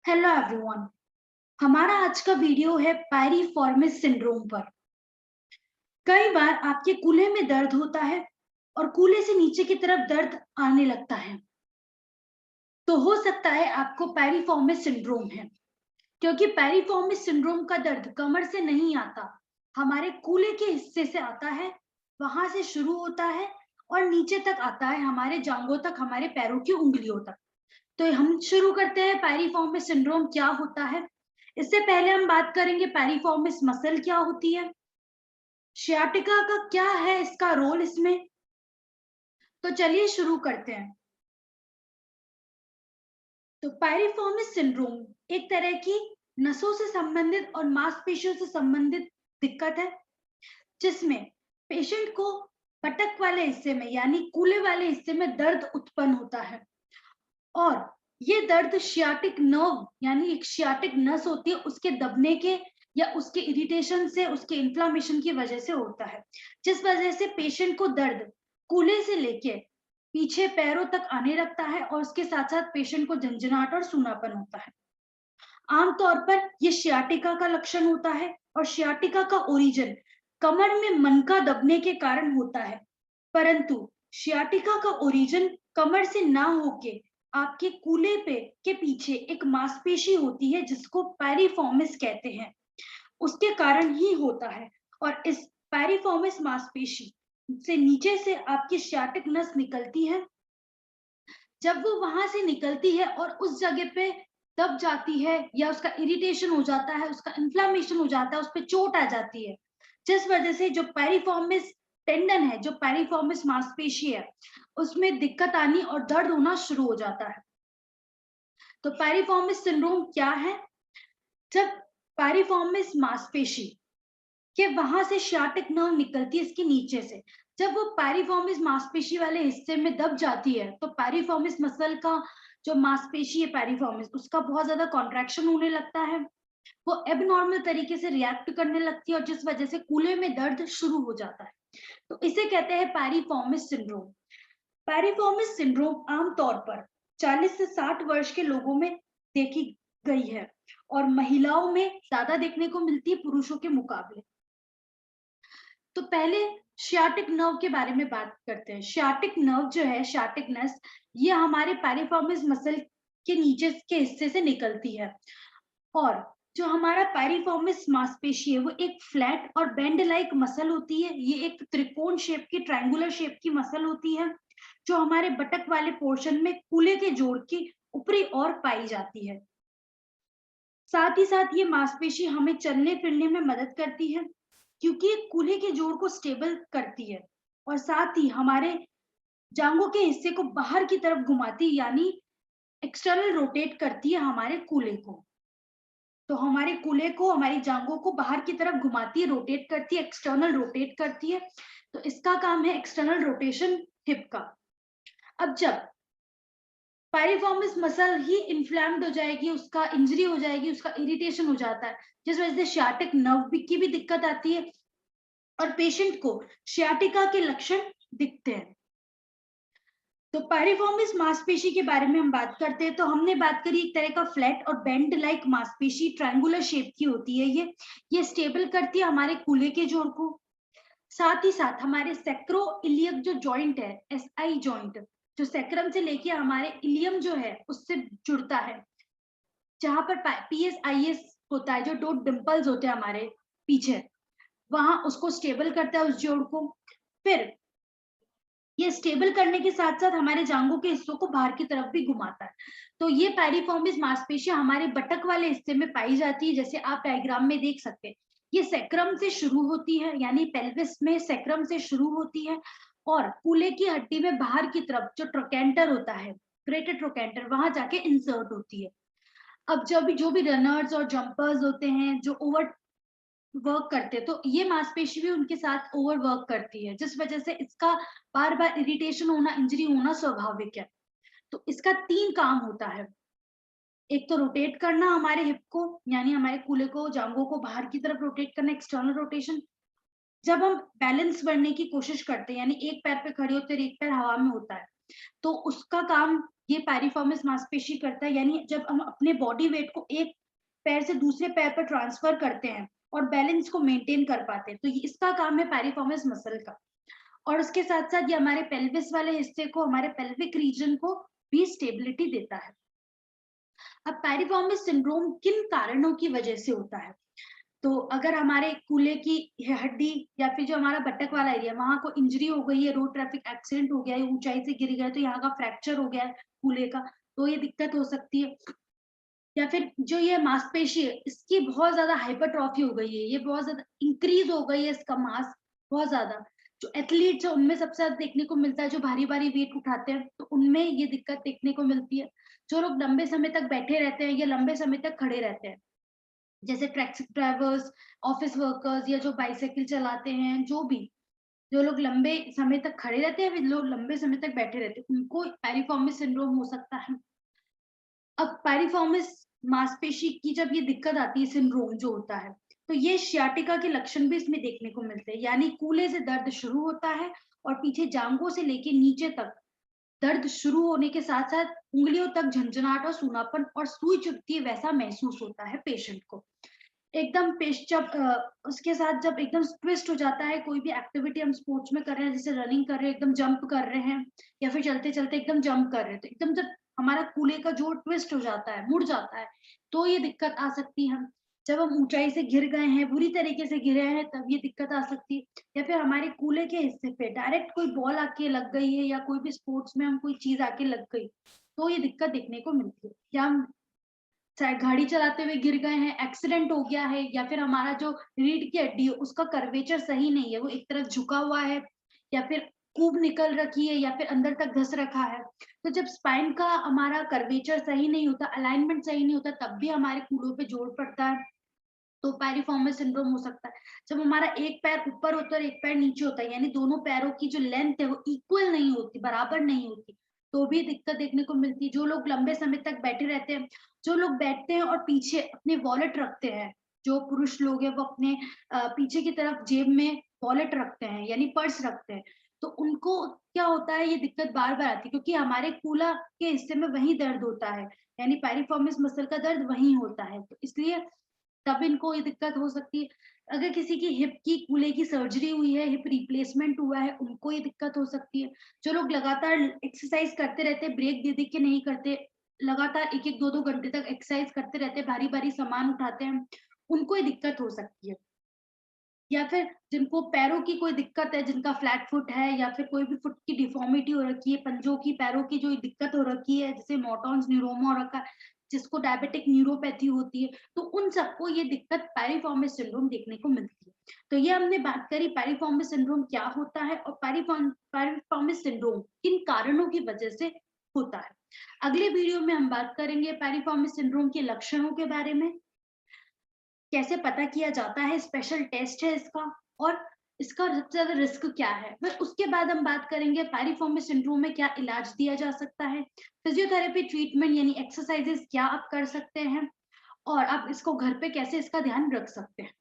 Hello everyone. हमारा आज का वीडियो है पायरिफॉर्मिस सिंड्रोम पर। कई बार आपके कूल्हे में दर्द होता है और कूल्हे से नीचे की तरफ दर्द आने लगता है, तो हो सकता है आपको पायरिफॉर्मिस सिंड्रोम है। क्योंकि पायरिफॉर्मिस सिंड्रोम का दर्द कमर से नहीं आता, हमारे कूल्हे के हिस्से से आता है, वहां से शुरू होता है और नीचे तक आता है, हमारे जांघों तक, हमारे पैरों की उंगलियों तक। तो हम शुरू करते हैं पायरिफॉर्मिस सिंड्रोम क्या होता है। इससे पहले हम बात करेंगे पायरिफॉर्मिस मसल क्या होती है, शियाटिका का क्या है इसका रोल इसमें। तो चलिए शुरू करते हैं। तो पायरिफॉर्मिस सिंड्रोम एक तरह की नसों से संबंधित और मांसपेशियों से संबंधित दिक्कत है, जिसमें पेशेंट को पटक वाले हिस्से में यानी कूल्हे वाले हिस्से में दर्द उत्पन्न होता है। और ये दर्द शियाटिक नर्व यानी एक शियाटिक नस होती है, उसके दबने के या उसके इरिटेशन से, उसके इन्फ्लामेशन की वजह से होता है, जिस वजह से पेशेंट को दर्द कूल्हे से लेके पीछे पैरों तक आने लगता है और उसके साथ साथ पेशेंट को झंझनाहट और सूनापन होता है। आमतौर पर ये शियाटिका का लक्षण होता है और शियाटिका का ओरिजिन कमर में मनका दबने के कारण होता है, परंतु शियाटिका का ओरिजिन कमर से ना होके आपके कूल्हे पे के पीछे एक मांसपेशी होती है जिसको पैरिफॉर्मिस कहते हैं, उसके कारण ही होता है। और इस पैरिफॉर्मिस मांसपेशी से नीचे से आपकी शियाटिक नस निकलती है। जब वो वहां से निकलती है और उस जगह पे दब जाती है या उसका इरिटेशन हो जाता है, उसका इन्फ्लामेशन हो जाता है, उस पर चोट आ जाती है, जिस वजह से जो पैरिफॉर्मिस टेंडन है, जो पैरिफॉर्मिस मांसपेशी है, उसमें दिक्कत आनी और दर्द होना शुरू हो जाता है। तो पैरिफॉर्मिस सिंड्रोम क्या है? जब पैरिफॉर्मिस मांसपेशी के वहां से शियाटिक नर्व निकलती है इसके नीचे से, जब वो पैरिफॉर्मिस मांसपेशी वाले हिस्से में दब जाती है तो पैरिफॉर्मिस मसल का जो मांसपेशी है पैरिफॉर्मिस, उसका बहुत ज्यादा कॉन्ट्रैक्शन होने लगता है, वो एबनॉर्मल तरीके से रिएक्ट करने लगती है और जिस वजह से कूल्हे में दर्द शुरू हो जाता है। तो इसे कहते हैं पैरिफॉर्मिस सिंड्रोम। पैरिफॉर्मिस सिंड्रोम आमतौर पर 40 से 60 वर्ष के लोगों में देखी गई है और महिलाओं में ज्यादा देखने को मिलती है पुरुषों के मुकाबले। तो पहले शियाटिक नर्व के बारे में बात करते हैं। शियाटिक नर्व जो है, शियाटिक नस, ये हमारे पैरिफॉर्मिस मसल के नीचे के हिस्से से निकलती है। और जो हमारा पैरिफॉर्मिस मांसपेशी है वो एक फ्लैट और बेंड लाइक मसल होती है। ये एक त्रिकोण शेप की, ट्रायंगुलर शेप की मसल होती है जो हमारे बटक वाले पोर्शन में कूल्हे के जोड़ की ऊपरी ओर पाई जाती है। साथ ही साथ ये मांसपेशी हमें चलने फिरने में मदद करती है क्योंकि ये कूल्हे के जोड़ को स्टेबल करती है और साथ ही हमारे जांघों के हिस्से को बाहर की तरफ घुमाती है, यानी एक्सटर्नल रोटेट करती है हमारे कूल्हे को। तो हमारे कूल्हे को, हमारी जांघों को बाहर की तरफ घुमाती है, रोटेट करती है, एक्सटर्नल रोटेट करती है। तो इसका काम है एक्सटर्नल रोटेशन हिप का। अब जब पायरिफॉर्मिस मसल ही इन्फ्लेम्ड हो जाएगी, उसका इंजरी हो जाएगी, उसका इरिटेशन हो जाता है, जिस वजह से शियाटिक नर्व की भी दिक्कत आती है और पेशेंट को शियाटिका के लक्षण दिखते हैं। तो पायरिफॉर्मिस मांसपेशी के बारे में हम बात करते हैं। तो हमने बात करी एक तरह का फ्लैट और बेंड लाइक मांसपेशी, ट्रायंगुलर शेप की होती है। ये स्टेबल करती है हमारे कूल्हे के जोड़ को। साथ ही साथ हमारे सेक्रो इलियक जो जॉइंट है, एसआई जॉइंट, जो सेक्रम से लेके हमारे इलियम जो है उससे जुड़ता है, जहां पर पीएसआईएस होता है, जो दो डिंपल्स होते हैं हमारे पीछे, वहां उसको स्टेबल करता है उस जोड़ को। फिर ये स्टेबल करने के साथ साथ हमारे जांघों के हिस्सों को बाहर की तरफ भी घुमाता है। तो ये पैरिफॉर्मिस मांसपेशी हमारे बटक वाले हिस्से में पाई जाती है, जैसे आप डायग्राम में देख सकते हैं। ये सेक्रम से शुरू होती है, यानी पेल्विस में सेक्रम से शुरू होती है और कूल्हे की हड्डी में बाहर की तरफ जो ट्रोकेंटर होता है, ग्रेटर ट्रोकेंटर, वहां जाके इंसर्ट होती है। अब जब जो भी रनर्स और जंपर्स होते हैं जो ओवर वर्क करते हैं, तो ये मांसपेशी भी उनके साथ ओवर वर्क करती है, जिस वजह से इसका बार बार इरिटेशन होना, इंजरी होना स्वाभाविक है। तो इसका 3 काम होता है। एक तो रोटेट करना हमारे हिप को, यानी हमारे कूल्हे को, जांघों को बाहर की तरफ रोटेट करना, एक्सटर्नल रोटेशन। जब हम बैलेंस बनने की कोशिश करते हैं, यानी एक पैर पे खड़े होते हैं, एक पैर हवा में होता है, तो उसका काम ये पायरिफॉर्मिस मांसपेशी करता है, यानी जब हम अपने बॉडी वेट को एक पैर से दूसरे पैर पर ट्रांसफर करते हैं और बैलेंस को मेंटेन कर पाते हैं, तो इसका काम है पायरिफॉर्मिस मसल का। और उसके साथ साथ ये हमारे पेल्विस वाले हिस्से को, हमारे पेल्विक रीजन को भी स्टेबिलिटी देता है। अब पायरिफॉर्मिस सिंड्रोम किन कारणों की वजह से होता है? तो अगर हमारे कूल्हे की हड्डी या फिर जो हमारा बटक वाला एरिया, वहां को इंजरी हो गई है, रोड ट्रैफिक एक्सीडेंट हो गया है, ऊंचाई से गिर गया तो यहाँ का फ्रैक्चर हो गया है कूल्हे का, तो ये दिक्कत हो सकती है। या फिर जो ये मांसपेशी है, इसकी बहुत ज्यादा हाइपरट्रॉफी हो गई है, ये बहुत ज्यादा इंक्रीज हो गई है, इसका मास बहुत ज्यादा। जो एथलीट्स है उनमें सबसे ज्यादा देखने को मिलता है, जो भारी भारी वेट उठाते हैं, तो उनमें ये दिक्कत देखने को मिलती है। जो लोग लंबे समय तक बैठे रहते हैं या लंबे समय तक खड़े रहते हैं, जैसे टैक्सी ड्राइवर्स, ऑफिस वर्कर्स, या जो बाइसाइकिल चलाते हैं, जो भी, जो लोग लंबे समय तक खड़े रहते हैं, लोग लंबे समय तक बैठे रहते हैं, उनको पायरिफॉर्मिस सिंड्रोम हो सकता है। अब पायरिफॉर्मिस मांसपेशी की जब ये दिक्कत आती है, सिंड्रोम जो होता है, तो ये सियाटिका के लक्षण भी इसमें देखने को मिलते हैं, यानी कूल्हे से दर्द शुरू होता है और पीछे जांघों से लेके नीचे तक दर्द शुरू होने के साथ साथ उंगलियों तक झंझनाहट और सूनापन और सुई चुभती है, वैसा महसूस होता है पेशेंट को। एकदम पेश जब उसके साथ जब एकदम ट्विस्ट हो जाता है, कोई भी एक्टिविटी हम स्पोर्ट्स में कर रहे हैं, जैसे रनिंग कर रहे हैं, एकदम जंप कर रहे हैं, या फिर चलते चलते एकदम जंप कर रहे हैं, तो एकदम जब हमारा कूल्हे का जोड़ ट्विस्ट हो जाता है, मुड़ जाता है, तो ये दिक्कत आ सकती है। जब हम ऊंचाई से गिर गए हैं, बुरी तरीके से गिरे हैं, तब ये दिक्कत आ सकती है। या फिर हमारे कूल्हे के हिस्से पे डायरेक्ट कोई बॉल आके लग गई है, या कोई भी स्पोर्ट्स में हम कोई चीज आके लग गई, तो ये दिक्कत देखने को मिलती है। या हम चाहे गाड़ी चलाते हुए गिर गए हैं, एक्सीडेंट हो गया है, या फिर हमारा जो रीढ़ की हड्डी है उसका कर्वेचर सही नहीं है, वो एक तरफ झुका हुआ है, या फिर कूब निकल रखी है, या फिर अंदर तक धस रखा है। तो जब स्पाइन का हमारा कर्वेचर सही नहीं होता, अलाइनमेंट सही नहीं होता, तब भी हमारे कूलों पे जोर पड़ता है, तो पायरिफॉर्मिस सिंड्रोम हो सकता है। जब हमारा एक पैर ऊपर होता है और एक पैर नीचे होता है, यानी दोनों पैरों की जो लेंथ है वो इक्वल नहीं होती, बराबर नहीं होती, तो भी दिक्कत देखने को मिलती है। जो लोग लंबे समय तक बैठे रहते हैं, जो लोग बैठते हैं और पीछे अपने वॉलेट रखते हैं, जो पुरुष लोग हैं वो अपने पीछे की तरफ जेब में वॉलेट रखते हैं, यानी पर्स रखते हैं, तो उनको क्या होता है, ये दिक्कत बार बार आती है, क्योंकि हमारे कूला के हिस्से में वही दर्द होता है, यानी पायरिफॉर्मिस मसल का दर्द वही होता है, तो इसलिए तब इनको ये दिक्कत हो सकती है। अगर किसी की हिप की कूल्हे की सर्जरी हुई है, हिप रिप्लेसमेंट हुआ है, उनको ये दिक्कत हो सकती है। जो लोग लगातार एक्सरसाइज करते रहते हैं, ब्रेक दे दे के नहीं करते, लगातार 1-1 2-2 घंटे तक एक्सरसाइज करते रहते हैं, भारी-भारी सामान उठाते हैं, उनको ये दिक्कत हो सकती है। या फिर जिनको पैरों की कोई दिक्कत है, जिनका फ्लैट फुट है, या फिर कोई भी फुट की डिफॉर्मिटी हो रखी है, पंजों की, पैरों की जो दिक्कत हो रखी है, जैसे मोटॉन्स न्यूरोमा हो रखा है, जिसको डायबिटिक न्यूरोपैथी होती है, तो उन सबको ये दिक्कत पायरिफॉर्मिस सिंड्रोम देखने को मिलती है। तो ये हमने बात करी पायरिफॉर्मिस सिंड्रोम क्या होता है और पायरिफॉर्मिस सिंड्रोम किन कारणों की वजह से होता है। अगले वीडियो में हम बात करेंगे पायरिफॉर्मिस सिंड्रोम के लक्षणों के बारे में, कैसे पता किया जाता है, स्पेशल टेस्ट है इसका, और इसका सबसे ज्यादा रिस्क क्या है। फिर उसके बाद हम बात करेंगे पायरिफॉर्मिस सिंड्रोम में क्या इलाज दिया जा सकता है, फिजियोथेरेपी ट्रीटमेंट यानी एक्सरसाइजेस क्या आप कर सकते हैं, और आप इसको घर पे कैसे इसका ध्यान रख सकते हैं।